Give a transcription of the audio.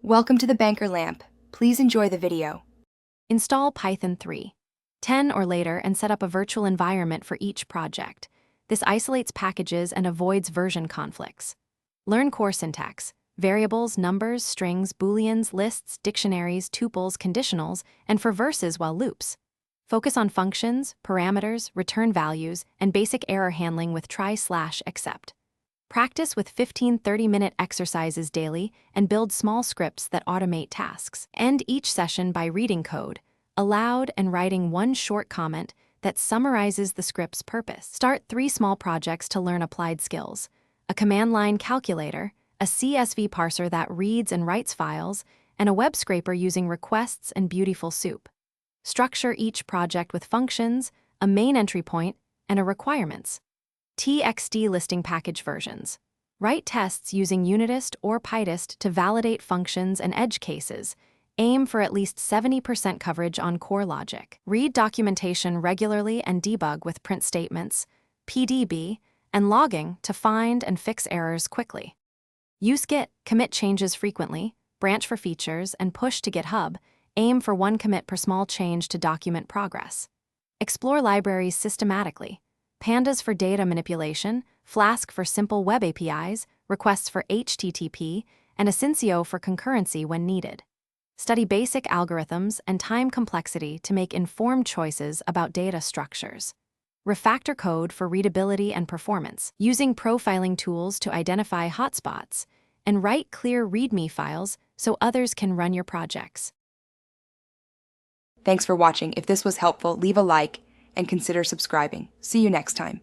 Welcome to the Banker Lamp. Please enjoy the video. Install Python 3.10 or later and set up a virtual environment for each project. This isolates packages and avoids version conflicts. Learn core syntax: variables, numbers, strings, booleans, lists, dictionaries, tuples, conditionals, and for verses while loops. Focus on functions, parameters, return values, and basic error handling with try/except. Practice with 15-30-minute exercises daily and build small scripts that automate tasks. End each session by reading code aloud and writing one short comment that summarizes the script's purpose. Start 3 small projects to learn applied skills: a command line calculator, a CSV parser that reads and writes files, and a web scraper using requests and Beautiful Soup. Structure each project with functions, a main entry point, and a requirements. TXT listing package versions. Write tests using Unitist or Pytest to validate functions and edge cases. Aim for at least 70% coverage on core logic. Read documentation regularly and debug with print statements, PDB, and logging to find and fix errors quickly. Use Git, commit changes frequently, branch for features, and push to GitHub. Aim for 1 commit per small change to document progress. Explore libraries systematically: Pandas for data manipulation, Flask for simple web APIs, requests for HTTP, and Asyncio for concurrency when needed. Study basic algorithms and time complexity to make informed choices about data structures. Refactor code for readability and performance, using profiling tools to identify hotspots, and write clear README files so others can run your projects. Thanks for watching. If this was helpful, leave a like and consider subscribing. See you next time.